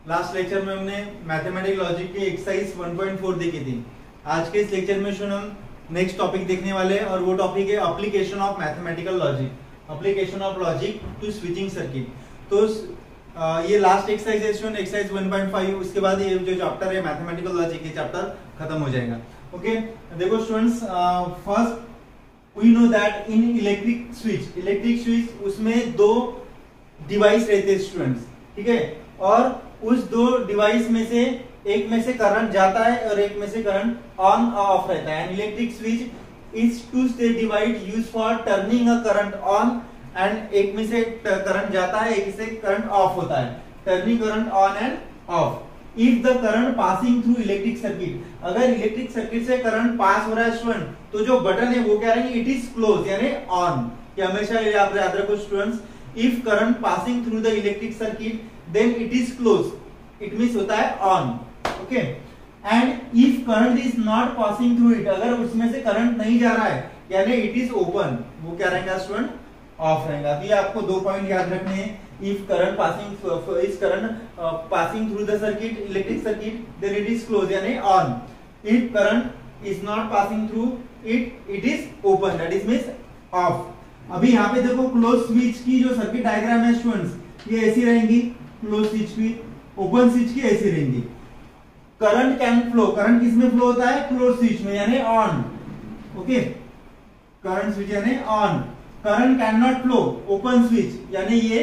Last lecture में हमने mathematical logic की एक्सरसाइज 1.4 देखी थी। आज के इस लेक्चर में हम नेक्स्ट टॉपिक देखने वाले हैं और वो टॉपिक है application of mathematical logic, application of logic to switching circuit. तो ये लास्ट एक्सरसाइज है स्टूडेंट, एक्सरसाइज 1.5। उसके बाद ये जो चैप्टर है मैथमेटिकल लॉजिक के चैप्टर खत्म हो जाएगा। ओके, देखो students, first we know that in electric switch उसमें दो डिवाइस रहते हैं स्टूडेंट्स, ठीक है, और उस दो डिवाइस में से एक में से करंट जाता है और एक में से करंट ऑन ऑफ रहता है। Electric switch is two stage device use for turning a current on and एक में से करंट जाता है, एक से करंट ऑफ होता है, turning current on end of. If the current passing through electric circuit, अगर इलेक्ट्रिक सर्किट से करंट पास हो रहा है स्टूडेंट, तो जो बटन है वो क्या रहेंगे, इट इज क्लोज यानी ऑन। ये हमेशा याद रखो students, if current passing through the electric circuit then it is closed, it means होता है on, okay, and if current is not passing through it, अगर उसमें से करंट नहीं जा रहा है यानी it is open, वो क्या रहेगा स्टूडेंट, ऑफ रहेगा। तो ये आपको दो पॉइंट याद रखने हैं। if current passing through the circuit, electric circuit, then it is closed यानी on, if current is not passing through it is open, that is means off। अभी यहाँ पे देखो क्लोज स्विच की जो सर्किट डायग्राम है स्टूडेंट्स, ये ऐसी रहेंगी, क्लोज स्विच की, ओपन स्विच की ऐसी रहेंगी। करंट कैन फ्लो, करंट किसमें फ्लो होता है, क्लोज स्विच में यानी ऑन, ओके, करंट स्विच यानी on. Current can not flow, open switch यानी ये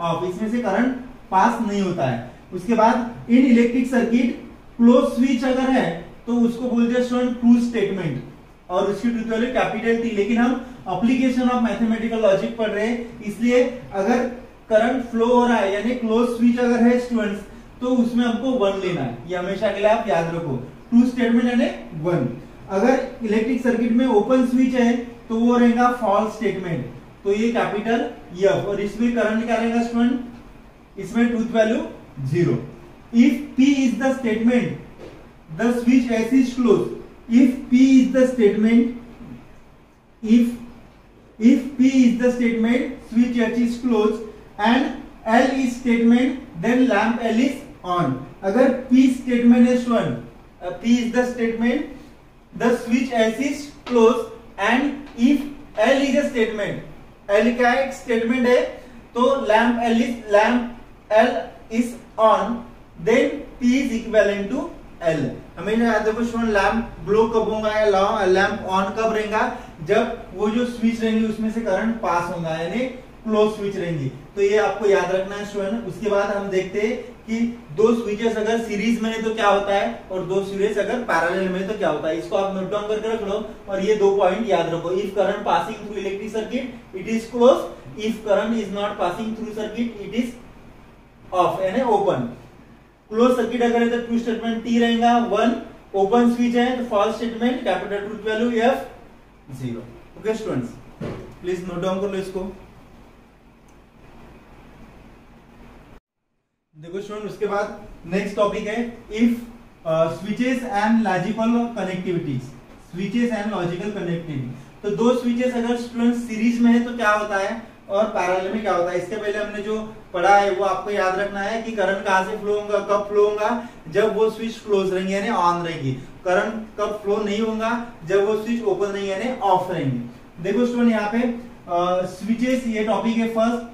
ऑफ, इसमें से करंट पास नहीं होता है। उसके बाद इन इलेक्ट्रिक सर्किट क्लोज स्विच अगर है तो उसको बोलते हैं स्टूडेंट ट्रू स्टेटमेंट और उसकी ट्रूथ वैल्यू कैपिटल टी। लेकिन हम एप्लीकेशन ऑफ मैथमेटिकल लॉजिक पढ़ रहे हैं, इसलिए अगर करंट फ्लो हो रहा है यानी क्लोज स्विच अगर है स्टूडेंट्स तो उसमें हमको 1 लेना है, ये हमेशा के लिए आप याद रखो। ट्रू स्टेटमेंट यानी 1। अगर इलेक्ट्रिक सर्किट में ओपन स्विच है तो वो रहेगा फॉल्स स्टेटमेंट, तो ये कैपिटल एफ, और इसमें करंट क्या रहेगा स्टूडेंट, इसमें truth value 0। If P is the statement the switch S is close, if P is the statement, if P is the statement, switch H is closed and L is statement, then lamp L is on। अगर P statement है student, P is the statement, the switch S is closed and if L is a statement, L क्या है, एक statement है, तो lamp L is on, then P is equivalent to L। हमेशा याद रखो स्टूडेंट, लैंप ग्लो कब होगा या लैंप ऑन कब रहेगा, जब वो जो स्विच रहेंगी उसमें से करंट पास होगा यानी क्लोज स्विच रहेंगी। तो ये आपको याद रखना है स्टूडेंट। उसके बाद हम देखते हैं कि दो स्विचेस अगर सीरीज में है तो क्या होता है और दो सीरीज अगर पैरेलल में है तो क्या होता है। इसको आप नोट डाउन करके रख लो और ये दो पॉइंट याद रखो। If current passing through electric circuit it is close, if current is not passing through circuit it is of यानी ओपन। क्लोज सर्किट अगर है तो ट्रू स्टेटमेंट टी रहेगा 1, ओपन स्विच है तो false statement capital truth value F 0। Okay students, please note down कर लो इसको। देखो स्टूडेंट, उसके बाद नेक्स्ट टॉपिक है if switches and logical connectivities, switches and logical connectivity. तो दो स्विचेस अगर स्टूडेंट सीरीज में है तो क्या होता है और पैरेलल में क्या होता है। इसके पहले हमने जो पढ़ा है वो आपको याद रखना है कि करंट कहां से फ्लो होगा, कब फ्लो होगा, जब वो स्विच क्लोज रहेंगे यानी ऑन रहेगी। करंट कब फ्लो नहीं होगा, जब वो स्विच ओपन रहेंगे यानी ऑफ रहेंगे। देखो स्टूडेंट, यहाँ पे स्विचेस ये टॉपिक है फर्स्ट।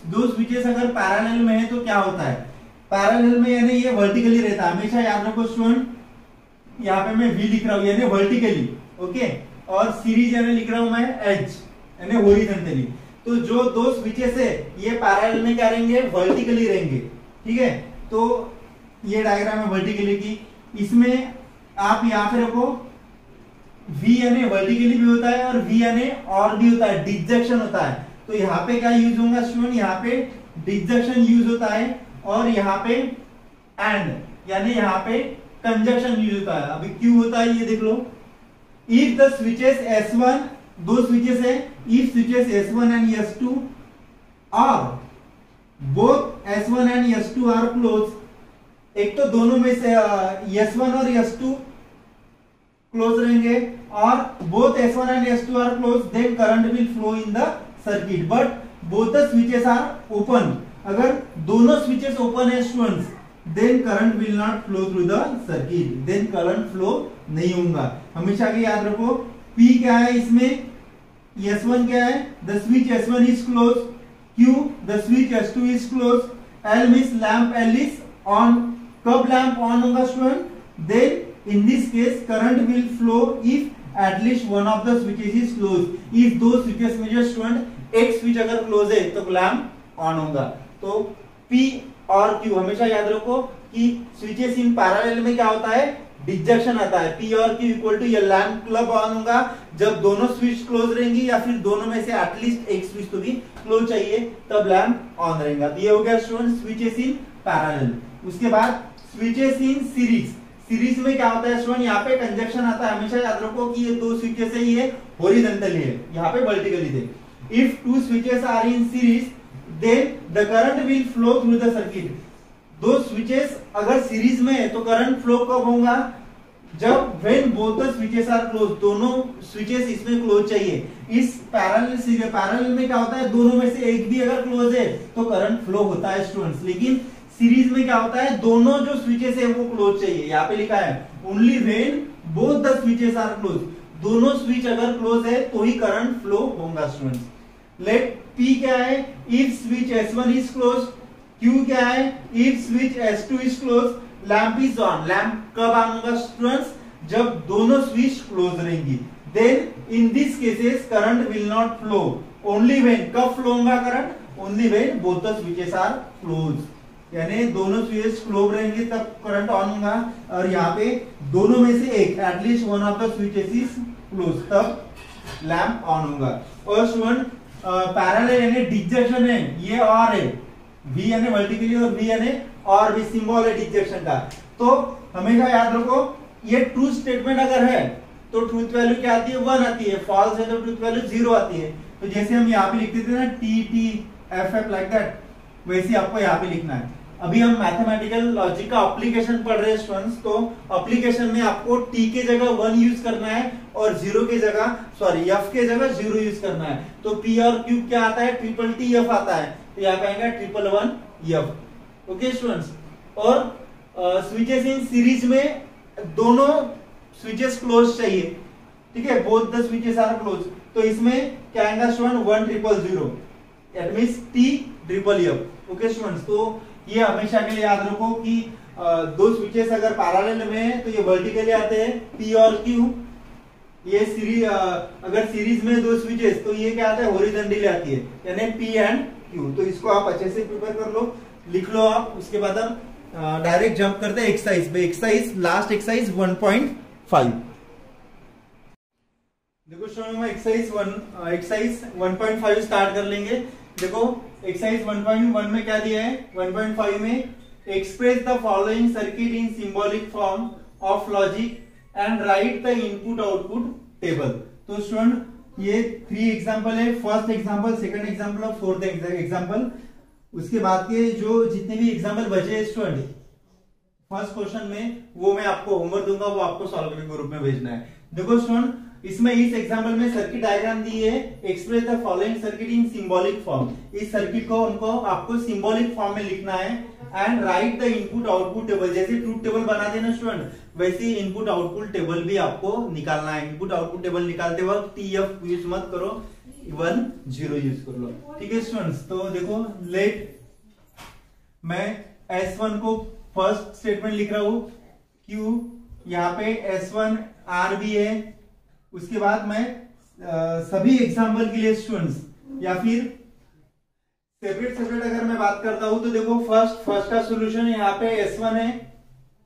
दो स्विचेस अगर पैरेलल में है तो क्या होता है, पैरेलल में यानी ये वर्टिकली रहता है। हमेशा याद रखो स्टूडेंट, यहाँ पे मैं वी लिख रहा हूँ यानी वर्टिकली, ओके, और सीरीज यानी लिख रहा हूं मैं एच यानी हॉरिजॉन्टली। तो जो दो स्विचेस है ये पैरेलल में क्या रहेंगे, वर्टिकली रहेंगे, ठीक है। तो ये डायग्राम है वर्टिकली की, इसमें आप यहाँ पे रखो V यानी वर्टिकली भी होता है और V यानी और भी होता है, डिसजंक्शन होता है। तो यहाँ पे क्या यूज होगा स्टूडेंट, यहाँ पे डिसजंक्शन यूज होता है और यहाँ पे एंड यानी यहाँ पे कंजंक्शन यूज होता है। अभी क्यों होता है ये देख लो। इफ द स्विचेस S1, दो स्विचेस है, if switches S1 and S2 और both S1 and S2 are close, एक तो दोनों में से S1 और S2 क्लोज रहेंगे, और both S1 and S2 are close, then current will flow in the circuit, but both the switches are open. अगर दोनों स्विचेस ओपन है students, then current will not flow through the circuit, then current flow नहीं होगा। हमेशा के याद रखो, P क्या है इसमें, S1 क्या है, the switch S1 is close, Q the switch S2 is close, L means lamp L is on. कब लैंप ऑन होगा student, then in this case current will flow if at least one of the switches is closed, if दो switches में जो student एक switch अगर close है तो lamp on होगा। तो P और Q हमेशा याद रखो कि स्विचेस इन पैरेलल में क्या होता है, डिजक्शन आता है। P और Q इक्वल टू, ये लैंप क्लब ऑन होगा जब दोनों स्विच क्लोज रहेंगी, या फिर दोनों में से एटलीस्ट एक स्विच तो भी क्लोज चाहिए, तब लैंप ऑन रहेगा। तो ये हो गया स्टूडेंट स्विचेस इन पैरेलल। उसके बाद स्विचेस इन सीरीज, सीरीज में क्या होता है स्टूडेंट, यहाँ पे कंजक्शन आता है। हमेशा याद रखो कि ये दो स्विचेस है, ये हॉरिजॉन्टली है, यहाँ पे वर्टिकली थे। If two switches are in series, then the current will flow through the circuit. दो स्विचेस अगर सीरीज में है तो करंट फ्लो कब होगा, जब when both the switches are close, दोनों स्विचेस इसमें क्लोज चाहिए। इस पैरेलल में क्या होता है, दोनों में से एक भी अगर क्लोज है तो करंट फ्लो होता है स्टूडेंट्स, लेकिन सीरीज में क्या होता है, दोनों जो स्विचेस है वो क्लोज चाहिए। यहाँ पे लिखा है only when both the switches are close, दोनों स्विच अगर क्लोज है तो ही करंट फ्लो होगा स्टूडेंट्स। लेट P क्या है, if switch S1 is close, Q क्या है, if switch S2 is close, lamp is on. Lamp कब ऑन होगा स्टूडेंट्स, जब दोनों स्विच क्लोज रहेंगी। Then in this cases current will not flow, only when, कब फ्लो होगा current, only when both the switches are close, यानी दोनों switches close रहेंगे तब करंट ऑन होगा, और यहाँ पे दोनों में से एक at least one of the switches is close, तब लैंप ऑन होगा। और स्टूडेंट पैरेलल यानी डिजक्शन है, ये और है, V यानी वर्टिकली और V यानी और भी सिंबल है डिजक्शन का। तो हमेशा याद रखो, ये ट्रू स्टेटमेंट अगर है तो ट्रूथ वैल्यू क्या आती है, 1 आती है, फॉल्स है तो ट्रूथ वैल्यू 0 आती है। तो जैसे हम यहाँ पे लिखते थे ना TTFF लाइक दैट, वैसे आपको यहाँ पे लिखना है। अभी हम मैथमेटिकल लॉजिक का एप्लीकेशन पढ़ रहे हैं स्टूडेंट्स, तो एप्लीकेशन में आपको T के जगह 1 यूज करना है और F के जगह 0 यूज करना है। तो P और Q क्या आता है, ट्रिपल T F आता है, तो यहाँ पे आएगा 111 F। ओके स्टूडेंट्स, और स्विचेस इन सीरीज में दोनों स्विचेस क्लोज चाहिए, ठीक है, both the switches are close. तो इसमें क्या आएगा student, 1000, that means T triple F। Okay students, तो ये हमेशा के लिए याद रखो कि दो स्विचेस अगर पैरेलल में है तो ये वर्टिकली आते हैं P और Q। ये सीरीज अगर सीरीज में दो स्विचेस, तो ये क्या आता है, हॉरिजॉन्टली आती है, यानी P एंड Q। तो इसको आप अच्छे से प्रिपेयर कर लो, लिख लो आप। उसके बाद हम डायरेक्ट जंप करते हैं एक्सरसाइज पे। Exercise last exercise 1.5। देखो स्टूडेंट, हम एक्सरसाइज 1.5 स्टार्ट कर लेंगे। देखो एक्सरसाइज 1.1 में क्या दिया है, 1.5 में express the following circuit in symbolic form of logic and right the input output table. तो स्टूडेंट ये 3 एग्जांपल है, फर्स्ट एग्जांपल, सेकंड एग्जांपल और फोर्थ एग्जांपल। उसके बाद के जो जितने भी एग्जांपल बचे स्टूडेंट फर्स्ट क्वेश्चन में, वो मैं आपको होमवर्क दूंगा, वो आपको सॉल्व करके ग्रुप में भेजना है। देखो स्टूडेंट, इसमें इस एग्जांपल में सर्किट डायग्राम दी है, express the following circuit in symbolic form. इस सर्किट को उनको आपको सिंबॉलिक फॉर्म में लिखना है and right the input output table. जैसे ट्रूथ टेबल बना देना स्टूडेंट, वैसे इनपुट आउटपुट टेबल भी आपको निकालना है। इनपुट आउटपुट टेबल निकालते वक्त TF यूज मत करो, 1 0 यूज कर लो, ठीक है स्टूडेंट्स। तो देखो, लेट मैं S1 को फर्स्ट स्टेटमेंट लिख रहा हूं, Q यहाँ पे S1 R भी है। उसके बाद मैं सभी एग्जाम्पल के लिए स्टूडेंट्स, या फिर सेपरेट अगर मैं बात करता हूं, तो देखो फर्स्ट का सॉल्यूशन यहाँ पे S1 है,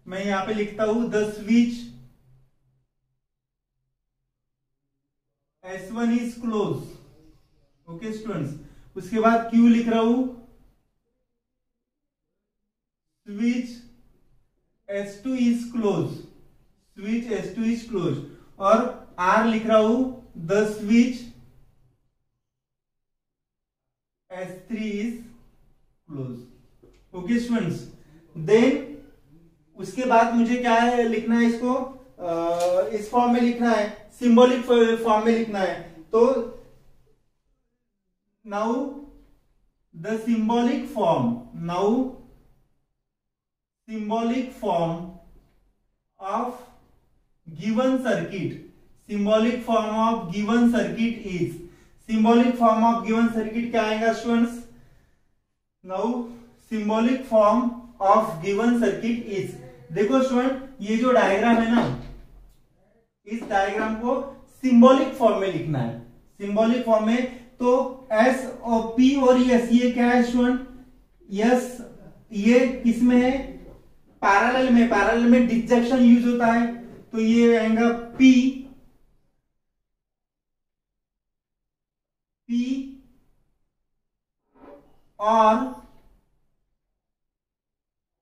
मैं यहाँ पे लिखता हूं the switch S1 is close. Okay students, उसके बाद Q लिख रहा हूं switch S2 is close, switch S2 is close, और R लिख रहा हूं the switch S3 is close. Okay students, then उसके बाद मुझे क्या है लिखना है इसको, इस फॉर्म में लिखना है, सिंबॉलिक फॉर्म में लिखना है। तो now the symbolic form, now symbolic form of given circuit, symbolic form of given circuit is, symbolic form of given circuit क्या आएगा students? now symbolic form of given circuit is, देखो student ये जो diagram है ना, इस diagram को symbolic form में लिखना है, सिंबॉलिक फॉर्म में। तो एस और पी और एस ये क्या है स्टूडेंट? यस ये किसमें है? पैरेलल में, पैरेलल में डिसजंक्शन यूज होता है, तो ये आएगा पी, पी और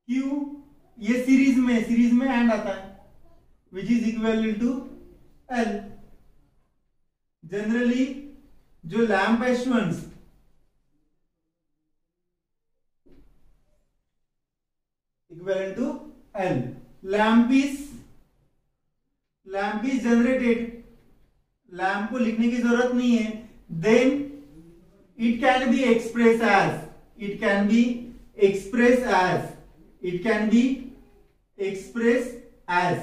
क्यू ये सीरीज में एंड आता है, which is equal to L. Generally जो लैंप है students, equivalent to L. Lamp is generated, lamp को लिखने की जरूरत नहीं है। Then it can be expressed as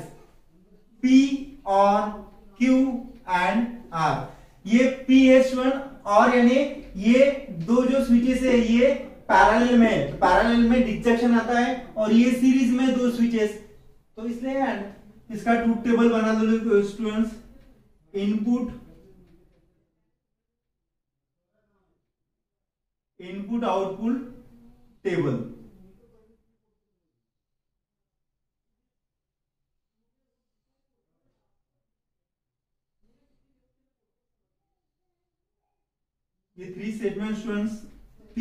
P or Q and R। ये P है स्टूडेंट, और यानी ये दो जो स्विचेस है ये पैरेलल में डिसजंक्शन आता है, और ये सीरीज में दो स्विचेस, तो इसलिए एंड। इसका ट्रूथ टेबल बना दो स्टूडेंट्स, इनपुट आउटपुट टेबल। ये three statement students, P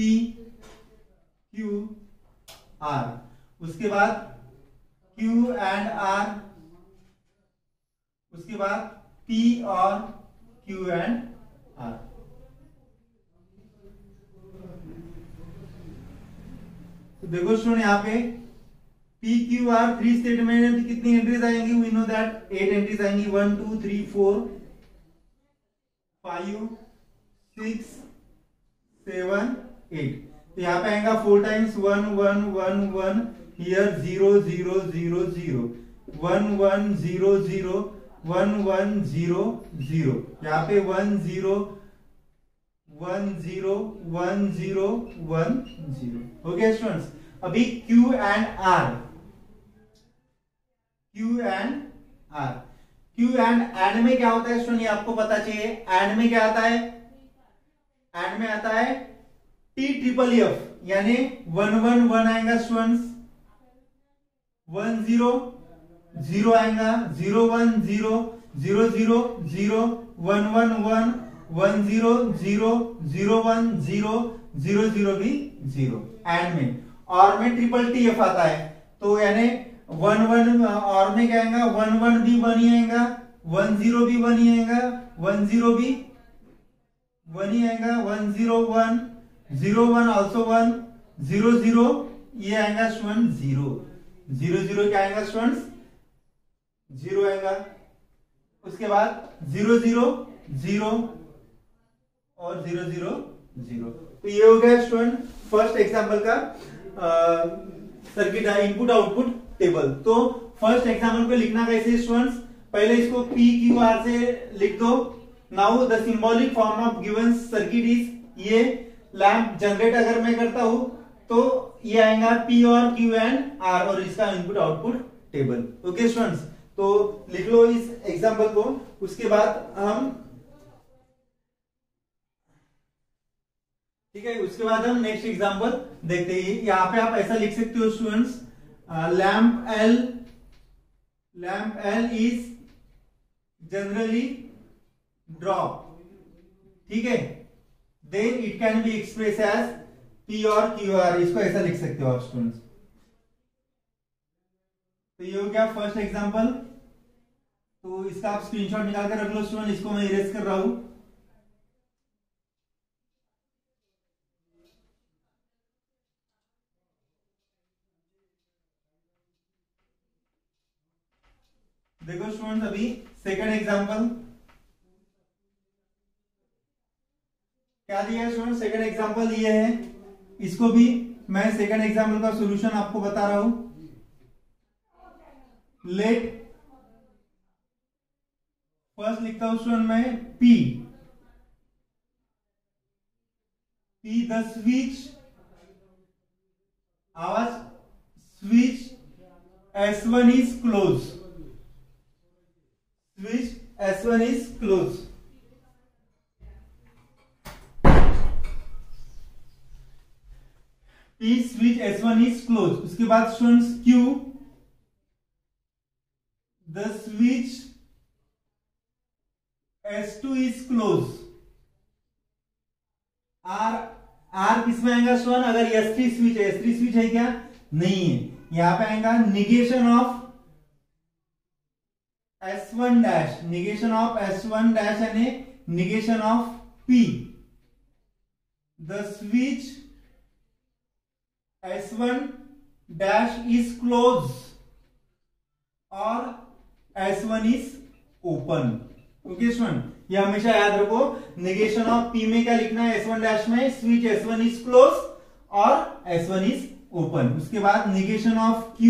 Q R, उसके बाद Q एंड R, उसके बाद P और Q एंड R। तो देखो स्टूडेंट यहाँ पे P Q R three statement है, तो कितनी एंट्रीज आएंगी? वी नो दैट 8 एंट्रीज आएंगी, 1 2 3 4 5 6 7 8। तो यहाँ पे आएगा 4 टाइम्स 1 1 1 1, हियर 0 0 0 0, 1 1 0 0 1 1 0 0, यहाँ पे 1 0 1 0 1 0 1 0। ओके स्टूडेंट्स, अभी Q and R, Q and में क्या होता है स्टूडेंट? ये आपको पता चाहिए। एंड में क्या आता है? एंड में आता है T ट्रिपल F, यानी 1 1 1 आएगा स्टूडेंट्स, 1 0 0 आएगा, 0 1 0 0 0 0 1 1 1 1 0 0 0 1 0 0 0 भी 0 एंड में। और में ट्रिपल टी एफ आता है, तो यानी 1 1 और में क्या आएगा? 1 1 भी 1 ही आएगा, 1 0 भी 1 ही आएगा, 1 0 भी 1 ही आएगा, 1 0 1 0 1 ऑल्सो 1 0 0, ये आएगा स्टूडेंट 0 0 0, क्या आएगा स्टूडेंट्स? 0 आएगा। उसके बाद 0 0 0 और 0 0 0। तो ये हो गया स्टूडेंट फर्स्ट एग्जांपल का सर्किट इनपुट आउटपुट टेबल। तो फर्स्ट एग्जांपल को लिखना कैसे स्टूडेंट्स? पहले इसको P Q R से लिख दो। Now the symbolic form of given circuit is, ये लैंप जनरेट अगर मैं करता हूं तो ये आएगा P और Q एंड R, और इसका input output table. Okay students, तो लिख लो इस एग्जांपल को। उसके बाद हम ठीक है, उसके बाद हम नेक्स्ट एग्जांपल देखते हैं। यहाँ पे आप ऐसा लिख सकते हो students, lamp L is generally drop, ठीक है, then it can be express as P और QR, इसको ऐसा लिख सकते हो आप स्टूडेंट्स। तो ये हो गया फर्स्ट एग्जांपल। तो इसका आप स्क्रीनशॉट निकाल कर रख लो स्टूडेंट, इसको मैं इरेज कर रहा हूं। देखो स्टूडेंट्स, अभी सेकंड एग्जांपल क्या दिया है स्टूडेंट? सेकंड एग्जांपल ये है, इसको भी मैं सेकंड एग्जांपल का सॉल्यूशन आपको बता रहा हूं। लेट, फर्स्ट लिखता हूं स्टूडेंट मैं पी द स्विच, आवाज, switch S1 is closed, switch S1 is closed। P switch S1 is closed। उसके बाद students Q the switch S2 is closed। R किसमें आएगा स्टूडेंट? अगर S3 स्विच है, S3 स्विच है क्या? नहीं है, यहां पे आएगा negation of S1 dash, negation of S1 dash यानी negation of P the switch S1 dash is close और S1 is open. Okay student, ये हमेशा याद रखो, निगेशन ऑफ P में क्या लिखना है? S1 डैश में स्विच S1 इज क्लोज और S1 इज ओपन। उसके बाद negation of Q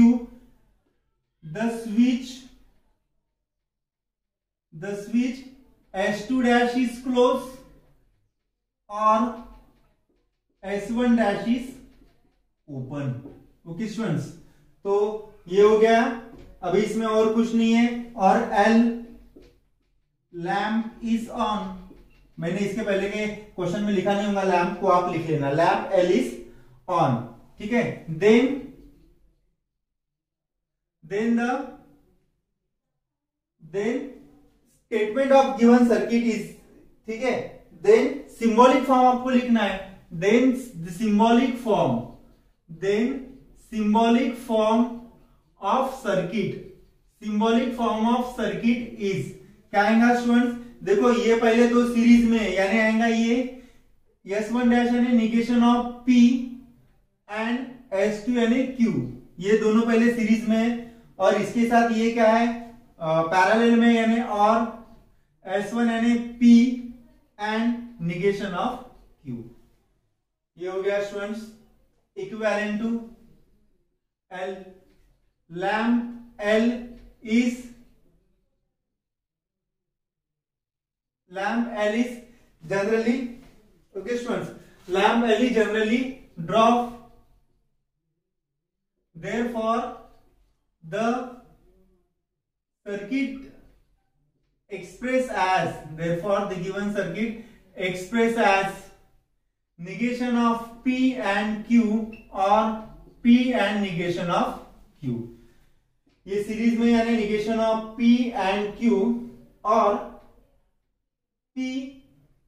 the switch S2 dash is close और S1 dash is open. Okay students, तो ये हो गया। अभी इसमें और कुछ नहीं है। और L लैम्प इज ऑन, मैंने इसके पहले के क्वेश्चन में लिखा नहीं होगा, लैम्प को आप लिख लेना, लैम्प L इज ऑन। ठीक है, then statement of given circuit is, ठीक है, देन सिंबॉलिक फॉर्म आपको लिखना है। Then symbolic form of circuit is क्या आएगा स्टूडेंट्स? देखो ये पहले दो सीरीज में है, यानी आएगा ये S1 डैश यानी negation of P and S2 यानी Q, ये दोनों पहले सीरीज में है। और इसके साथ ये क्या है? पैरेलल में, यानी और S1 यानी P and negation of Q। ये हो गया students equivalent to L। Lamp L is generally, okay students, lamp L is generally drop, therefore the given circuit express as negation of P and Q or P and negation of Q। ये series में यानी negation of P and Q और P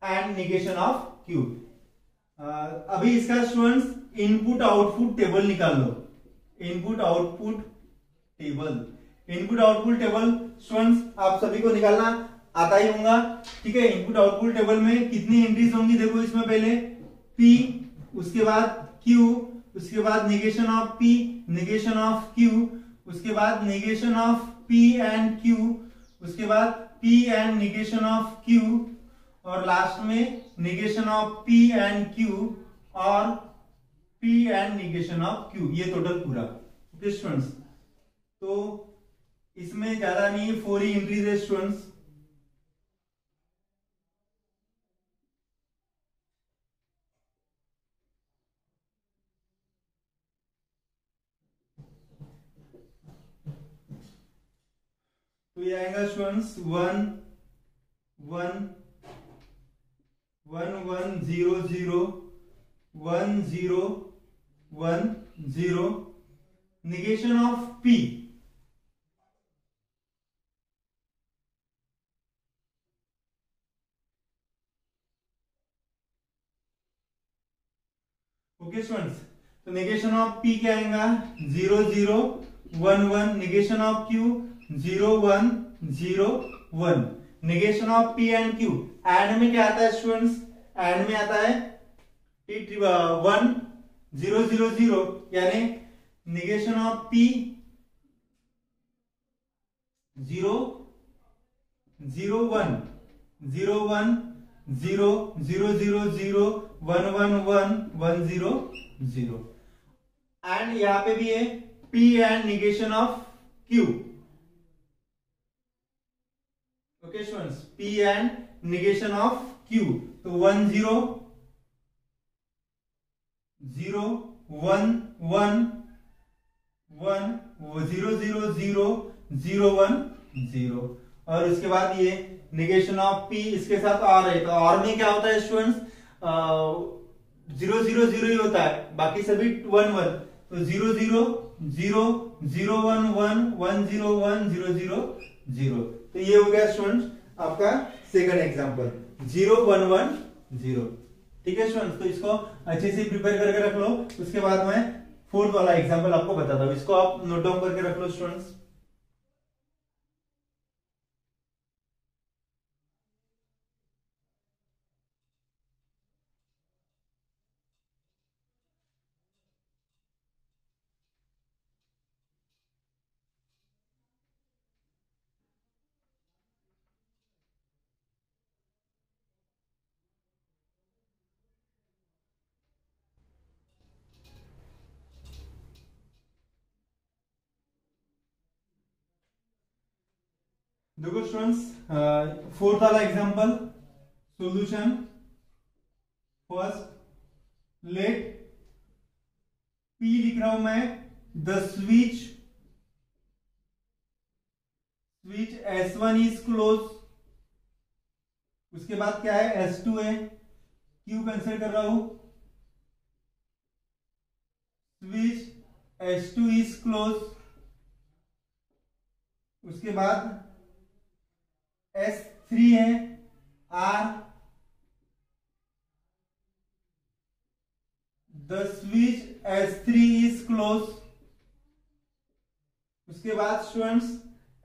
and negation of Q। अभी इसका students input output table निकाल लो। Input output table students आप सभी को निकालना आता ही होगा। ठीक है, इनपुट आउटपुट टेबल में कितनी एंट्रीज होंगी? देखो इसमें पहले P, उसके बाद Q, उसके बाद negation of P, negation of Q, उसके बाद negation of P and Q, उसके बाद P and negation of Q, और लास्ट में negation of P and Q और P and negation of Q। ये टोटल पूरा। ओके स्टूडेंट्स, तो इसमें ज्यादा नहीं है, 4 ही एंट्रीज है स्टूडेंट्स। तो ये आएगा students 1 1 1 1 0 0 1 0 1 0 negation of P। Okay students, तो नेगेशन ऑफ P क्या आएगा? 0 0 1 1, negation of Q 0 1 0 1, negation of P and Q। And में क्या आता है स्टूडेंट्स? एंड में आता है 1 0 0 0, यानी नेगेशन ऑफ P 0 0 1 0 1 0 0 0 0 1 1 1 1 0 0 एंड यहां पे भी है P and negation of Q। Okay students, P and negation of Q, तो 1 0 0 1 1 1 0 0 0 0 1 0 और उसके बाद ये निगेशन ऑफ P इसके साथ और है, तो और में क्या होता है स्टूडेंट्स, 0 0 0 ही होता है, बाकी सभी 1 1, तो 0 0 0 0 1 1 1 0 1 0 0 0, तो ये हो गया स्टूडेंट्स आपका सेकंड एग्जांपल 0 1 1 0। ठीक है स्टूडेंट्स, तो इसको अच्छे से प्रिपेयर करके रख लो, उसके बाद मैं फोर्थ वाला एग्जांपल आपको बताता हूं, इसको आप नोट डाउन करके रख लो स्टूडेंट्स। देखो स्टूडेंट्स, फोर्थ वाला example solution. First let P लिख रहा हूं मैं, the switch S1 is close, उसके बाद क्या है S2 है, Q कंसिडर कर रहा हूं, स्विच S2 इज क्लोज, उसके बाद S3 है R, the switch S3 is close, उसके बाद स्टूडेंट्स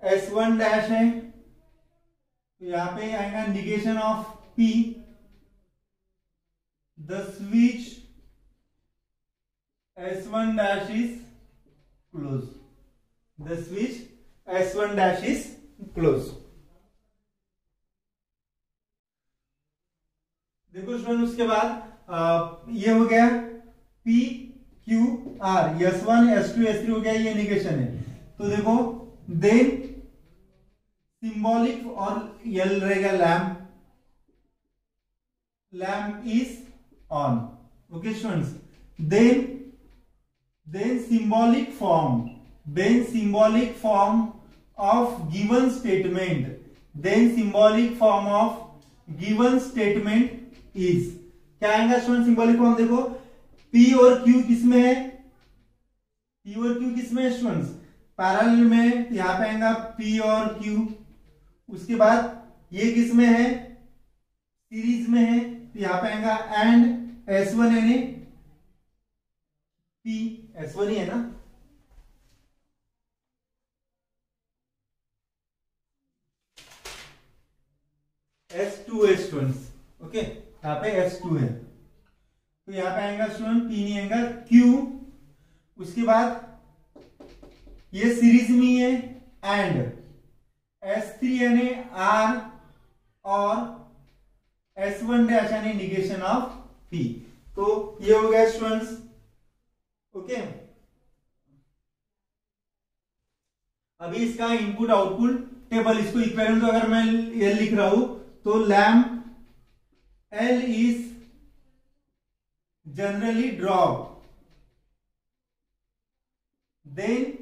S1 डैश है, तो यहां पे आएगा negation of P, the switch S1 dash is close, the switch S1 dash is close. देखो स्टूडेंट, उसके बाद ये हो गया P Q R, S1 S2 S3 हो गया, ये निगेशन है, तो देखो देन सिंबॉलिक और L रहेगा lamp is on. Okay students, then symbolic form of given statement is, क्या आएगा स्टूडेंट सिंबॉलिक फॉर्म, देखो P और Q किसमें है, P और Q किसमें है स्टूडेंट्स, पैरेलल में, यहां पे आएगा P और Q, उसके बाद ये किसमें है, सीरीज में है, तो यहां पे आएगा एंड S1 यानी P, S1 ही है ना, S2 है स्टूडेंट्स। ओके, यहां पे S2 है, तो यहां पे आएगा स्टूडेंट P नहीं आएगा Q, उसके बाद ये सीरीज में है एंड S3 यानी R और S1 डैश यानी निगेशन ऑफ P, तो ये हो गया स्टूडेंट्स। ओके, अभी इसका इनपुट आउटपुट टेबल, इसको इक्विवेलेंट अगर मैं L लिख रहा हूं, तो lamp L is generally drop, then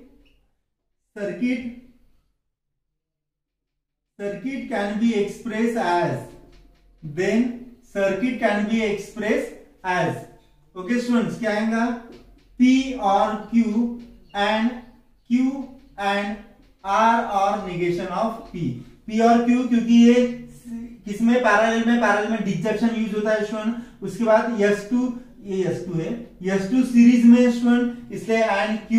circuit can be expressed as, okay students, क्या आएगा P और Q एंड R और निगेशन ऑफ P और Q, क्योंकि ये किसमें पैरेलल में डिजक्शन यूज होता है स्टूडेंट, उसके बाद S2, ये S2 है, S2 सीरीज में स्टूडेंट, इसलिए एंड Q,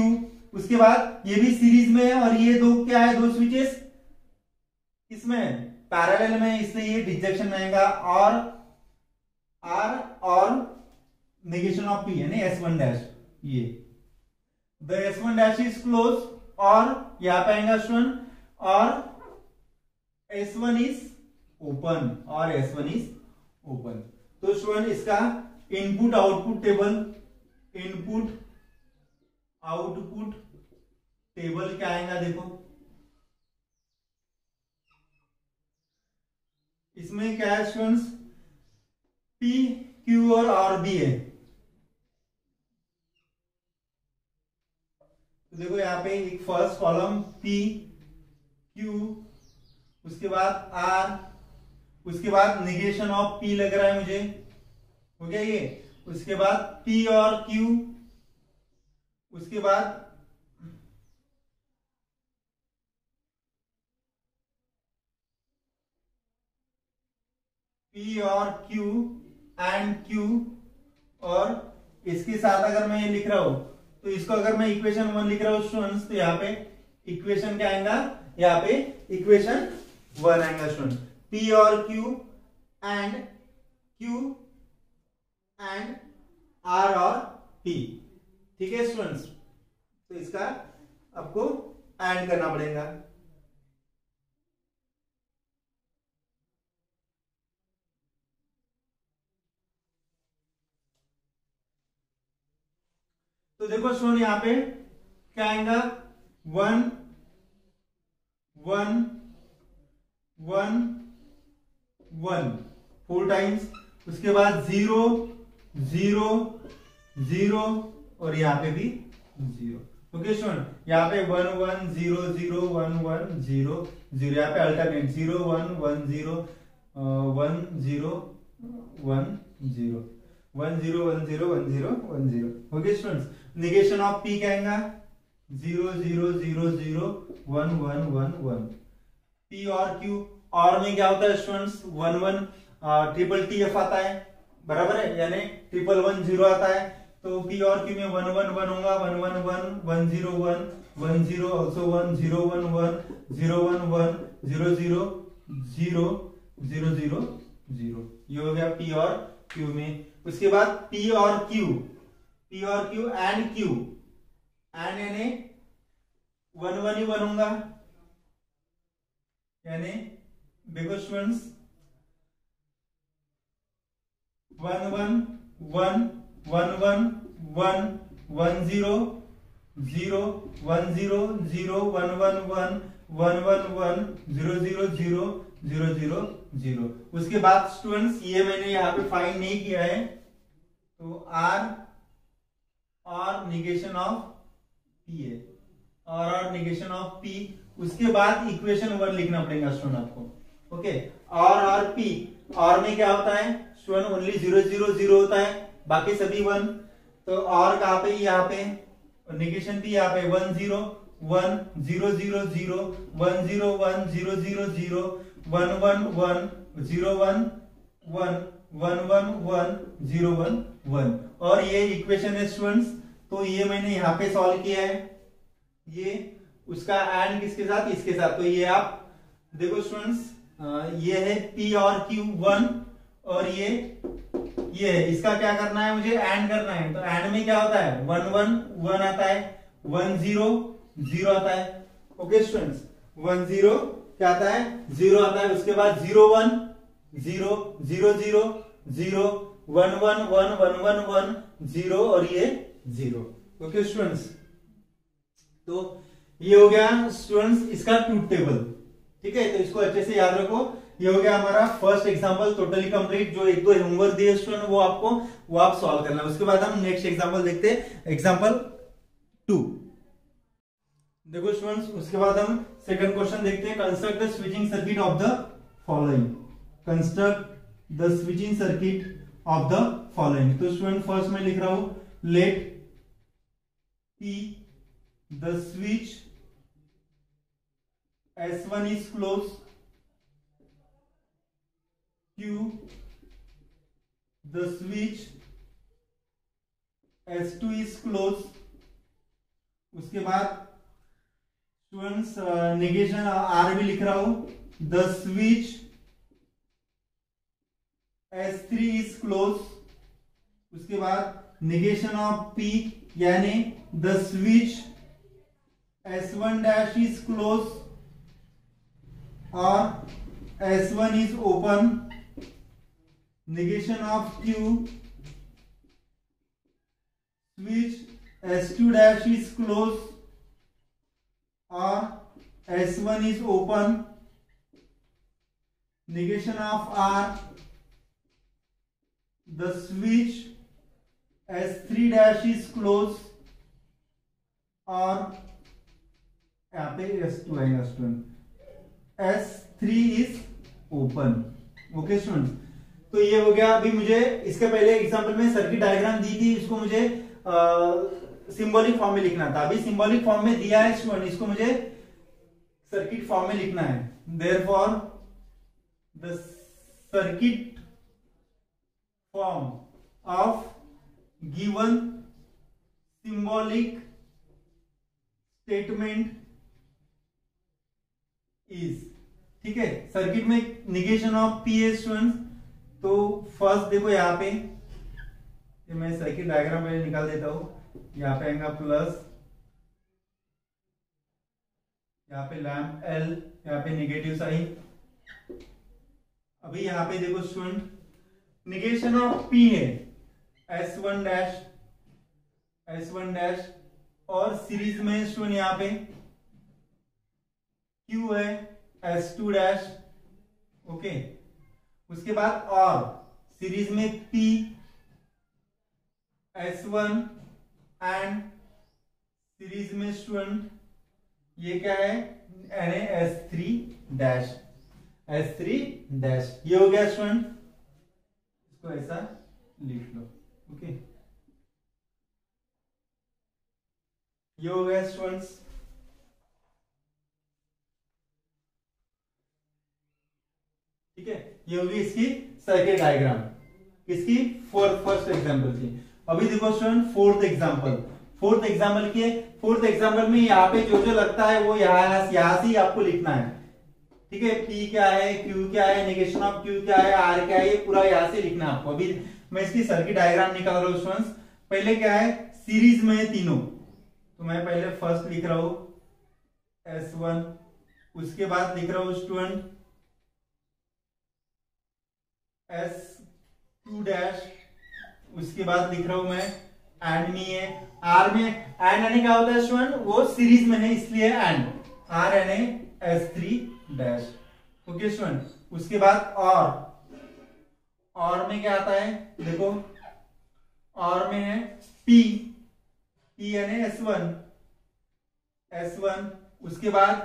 उसके बाद ये भी सीरीज में है, और ये दो क्या है, दो स्विचेस इसमें पैरेलल में, इसलिए ये डिजक्शन में आएगा, और R और नेगेशन ऑफ P यानी S1 डैश, ये the S1 dash is close, और यहां पे आएगा स्टूडेंट और S1 इज ओपन, और S1 इज ओपन। तो स्टूडेंट इसका input output table, input output table क्या आएगा देखो, इसमें क्या है स्टूडेंट्स, P Q और R भी है। तो देखो यहाँ पे एक फर्स्ट कॉलम P Q, उसके बाद R, उसके बाद निगेशन ऑफ P लग रहा है मुझे, हो गया ये। उसके बाद P और Q, उसके बाद P और Q एंड Q, और इसके साथ अगर मैं ये लिख रहा हूं तो इसको अगर मैं इक्वेशन 1 लिख रहा हूं स्टूडेंट्स, तो यहाँ पे इक्वेशन क्या आएगा, यहाँ पे इक्वेशन 1 आएगा स्टूडेंट। P और Q एंड R और P, ठीक है स्टूडेंट्स। तो इसका आपको ऐड करना पड़ेगा। तो देखो स्टूडेंट यहाँ पे क्या आएगा, 1 1 1 1 4 टाइम्स, उसके बाद 0 0 0 और यहाँ पे भी 0। ओके स्टूडेंट, यहाँ पे 1 1 0 0 1 1 0 0, यहाँ पे alternate 0 1 1 0 1 0 1 0 1 0 1 0 1 0 1 0। Okay students, negation of P क्या आएगा, 0 0 0 0 1 1 1 1। P और Q, और में क्या होता है स्टूडेंट्स, 1 1 ट्रिपल TF आता है, बराबर है, यानी 1 1 0 आता है। तो P और Q में 1 1 1 होगा, 1 1 1 1 0 1 1 0 also 1 0 1 1 0 1 1 0 0 0 0 0 0, ये हो गया P और Q में। उसके बाद P और Q एंड Q, एंड यानी 1 1 ही 1 होगा, यानी देखो स्टूडेंट्स 1 1 1 1 1 1 1 0 0 1 0 0 1 1 1 1 1 1 0 0 0 0 0 0। उसके बाद स्टूडेंट्स ये मैंने यहाँ पे फाइंड नहीं किया है, तो R और निगेशन ऑफ P है, और निगेशन ऑफ P। उसके बाद इक्वेशन 1 लिखना पड़ेगा स्टूडेंट आपको। ओके, और P, और में क्या होता है स्टूडेंट, ओनली 0 0 0 होता है, बाकी सभी 1। तो और कहाँ पे, यहाँ पे निगेशन P, यहाँ पे 1 0 1 0 0 0 1 0 1 0 0 0 1 1 1 0 1 1 1 1 1 0 1 1, और ये इक्वेशन है स्टूडेंट्स। तो ये मैंने यहाँ पे सॉल्व किया है, ये उसका एंड किसके साथ, इसके साथ। तो ये आप देखो स्टूडेंट्स, ये है P और Q 1, और ये है, इसका क्या करना है, मुझे एंड करना है। तो एंड में क्या होता है, 1 1 1 आता है, 1 0 0 आता है। ओके स्टूडेंट्स, 1 0 क्या आता है, 0 आता है। उसके बाद 0 1 0 0 0 0 1 1 1 1 1 1 0, और ये 0। ओके स्टूडेंट्स, तो ये हो गया स्टूडेंट्स इसका ट्रूथ टेबल, ठीक है। तो इसको अच्छे से याद रखो। ये हो गया हमारा फर्स्ट एग्जांपल टोटली कंप्लीट। जो एक दो होमवर्क दिए स्टूडेंट वो आप सॉल्व करना है। उसके बाद हम नेक्स्ट एग्जांपल देखते हैं, एग्जांपल 2। देखो स्टूडेंट्स, उसके बाद हम सेकंड क्वेश्चन देखते हैं। Construct the switching circuit of the following. Construct the switching circuit of the following. तो स्टूडेंट फर्स्ट में लिख रहा हूं, late P the switch S1 is closed, Q the switch S2 is closed। उसके बाद students negation R भी लिख रहा हूं, the switch S3 is closed। उसके बाद नेगेशन ऑफ P, यानी the switch S1 dash is closed, और S1 is open, negation of Q, switch S2 dash is closed, or S1 is open, negation of R, the switch S3 dash is closed, और यहाँ पे S2 है, S3 is open. Okay students, तो ये हो गया। अभी मुझे इसके पहले एग्जांपल में सर्किट डायग्राम दी थी, इसको मुझे सिंबॉलिक फॉर्म में लिखना था। अभी सिंबॉलिक फॉर्म में दिया है स्टूडेंट, इसको मुझे सर्किट फॉर्म में लिखना है। Therefore the circuit form of given symbolic statement is, ठीक है। सर्किट में निगेशन ऑफ पी है स्टूडेंट्स। तो फर्स्ट देखो यहाँ पे, ये मैं सर्किट डायग्राम पहले निकाल देता हूं। यहाँ पे आएगा प्लस, यहाँ पे लैम्प एल, यहाँ पे नेगेटिव साइन। अभी यहाँ पे देखो स्टूडेंट, निगेशन ऑफ पी है S1 डैश, S1 डैश, और सीरीज में स्टूडेंट यहाँ पे Q है S2 डैश। ओके, उसके बाद और सीरीज में P S1 एंड सीरीज में स्टूडेंट ये क्या है, यानी S3 डैश, S3 डैश। ये हो गया स्टूडेंट, इसको ऐसा लिख लो। ओके, ये हो गया स्टूडेंट्स। ठीक है, ये होगी इसकी सर्किट डायग्राम, किसकी, फर्स्ट एग्जांपल की। अभी देखो student fourth example. Fourth example में यहाँ पे जो जो लगता है वो यहाँ से ही आपको लिखना है। ठीक है, P क्या है, Q क्या है, नेगेशन ऑफ Q क्या है, R क्या है, ये पूरा यहाँ से लिखना है आपको। अभी मैं इसकी सर्किट डायग्राम निकाल रहा हूँ स्टूडेंट्स। पहले क्या है, सीरीज में है तीनों, तो मैं पहले फर्स्ट लिख रहा हूं S1, उसके बाद लिख रहा हूं स्टूडेंट S2 डैश, उसके बाद लिख रहा हूं मैं एंड में है, आर में एंड यानी क्या होता है स्टूडेंट, वो सीरीज में है इसलिए एंड, आर यानी S3 डैश। ओके स्टूडेंट, उसके बाद और में क्या आता है, देखो और में है P यानी S1, उसके बाद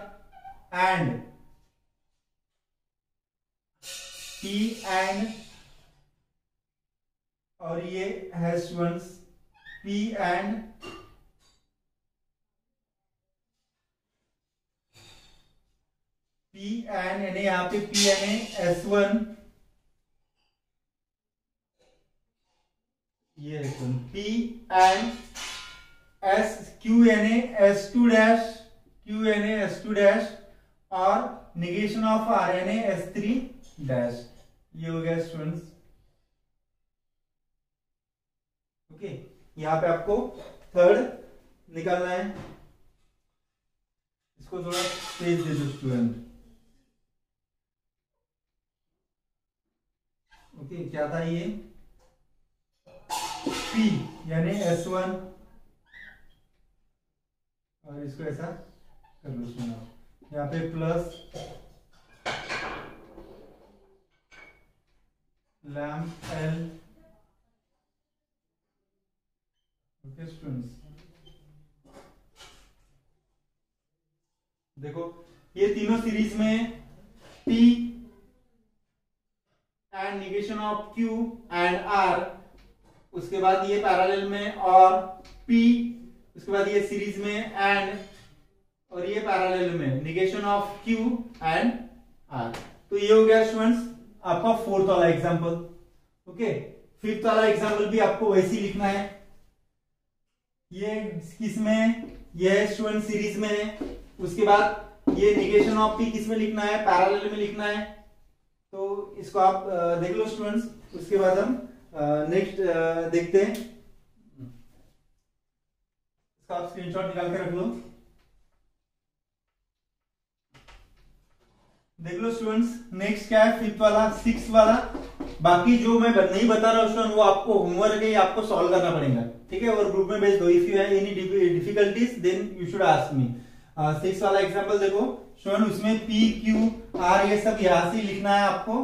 एंड P एंड, और ये है स्टूडेंट्स P एंड यानी यहाँ पे P यानी S1, ये P एंड Q यानी S2 डैश, Q यानी S2 डैश, और निगेशन ऑफ R यानी S3 डैश। ये हो गया स्टूडेंट्स। ओके, यहाँ पे आपको थर्ड निकालना है, इसको थोड़ा स्पेस दे दो स्टूडेंट। ओके, क्या था ये, P यानी S1, और इसको ऐसा कर लो स्टूडेंट, यहाँ पे plus lamp L। Okay students, देखो ये तीनों सीरीज में P and negation of Q and R, उसके बाद ये पैरेलल में और P, उसके बाद ये सीरीज में एंड, और ये पैरेलल में negation of Q and R। तो ये हो गया स्टूडेंट्स आपका फोर्थ वाला एग्जांपल। ओके, फिफ्थ वाला एग्जांपल भी आपको वैसे ही लिखना है। ये किसमें, ये स्टूडेंट सीरीज में है, उसके बाद ये निगेशन ऑफ P किसमें लिखना है, पैरेलल में लिखना है। तो इसको आप देख लो स्टूडेंट्स, उसके बाद हम नेक्स्ट देखते हैं। इसका आप स्क्रीनशॉट निकाल के रख लो। देख लो स्टूडेंट्स, नेक्स्ट क्या है, फिफ्थ वाला, सिक्स वाला। बाकी जो मैं नहीं बता रहा हूँ स्टूडेंट, वो आपको होमवर्क है, आपको सॉल्व करना पड़ेगा, ठीक है। और ग्रुप में भेज दो। If you have any difficulties then you should ask me. Six वाला एग्जांपल देखो स्टूडेंट, उसमें पी क्यू आर ये सब यहां से लिखना है आपको।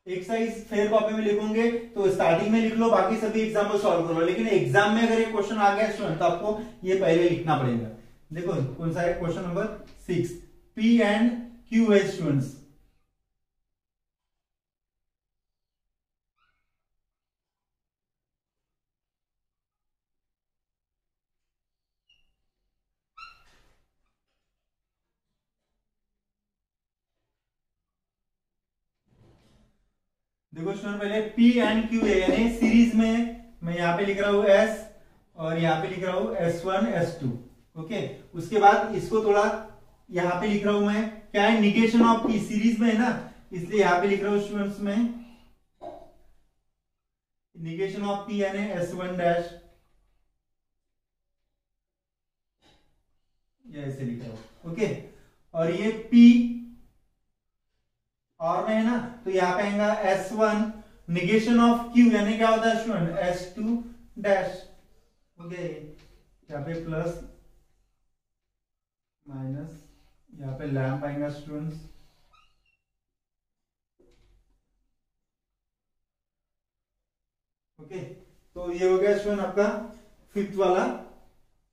एक्सरसाइज फेयर कॉपी में लिखोगे तो स्टार्टिंग में लिख लो, बाकी सभी एग्जाम्पल सॉल्व करो। लेकिन एग्जाम में अगर ये क्वेश्चन आ गया स्टूडेंट तो आपको ये पहले लिखना पड़ेगा। देखो कौन सा है, question number 6, P and Q है स्टूडेंट्स। देखो स्टूडेंट, पहले P एंड Q है, यानी सीरीज में मैं यहाँ पे लिख रहा हूँ S और यहाँ पे लिख रहा हूँ S1 S2। ओके, उसके बाद इसको थोड़ा यहाँ पे लिख रहा हूं मैं, क्या है, निगेशन ऑफ P, सीरीज में है ना, इसलिए यहाँ पे लिख रहा हूँ स्टूडेंट्स में निगेशन ऑफ P यानी S1 डैश, ये ऐसे लिख रहा हूं। ओके, और ये P और में है ना, तो यहाँ पे आएगा S1 निगेशन ऑफ Q यानी क्या होता है स्टूडेंट, S2 डैश। ओके, यहाँ पे प्लस माइनस, यहाँ पे लैम्प आएगा स्टूडेंट्स। ओके, तो ये हो गया स्टूडेंट आपका फिफ्थ वाला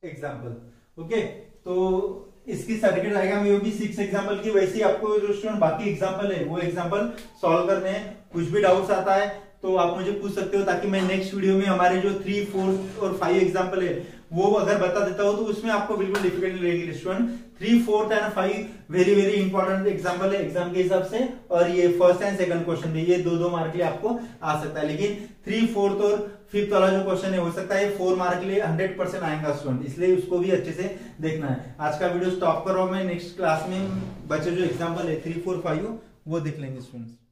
एग्जाम्पल। ओके, तो इसकी सर्किट डायग्राम ये होगी 6 एग्जांपल की। वैसे ही आपको जो स्टूडेंट बाकी एग्जांपल है वो एग्जांपल सॉल्व करने हैं। कुछ भी डाउट्स आता है तो आप मुझे पूछ सकते हो, ताकि मैं नेक्स्ट वीडियो में हमारे जो 3, 4 और 5 एग्जांपल है वो अगर बता देता हूं तो उसमें आपको बिल्कुल डिफिकल्ट लगेगी student. 3, 4 and 5 very very important example है एग्जाम के हिसाब से, और ये फर्स्ट एंड सेकंड क्वेश्चन भी ये 2-2 मार्क के लिए आपको आ सकता है। लेकिन 3, 4 और 5th वाला जो क्वेश्चन है हो सकता है 4 मार्क के लिए 100% आएगा स्टूडेंट, इसलिए उसको भी अच्छे से देखना है। आज का वीडियो स्टॉप कर रहा हूं मैं, नेक्स्ट क्लास में बचे जो एग्जाम्पल है 3, 4, 5 वो देख लेंगे स्टूडेंट्स।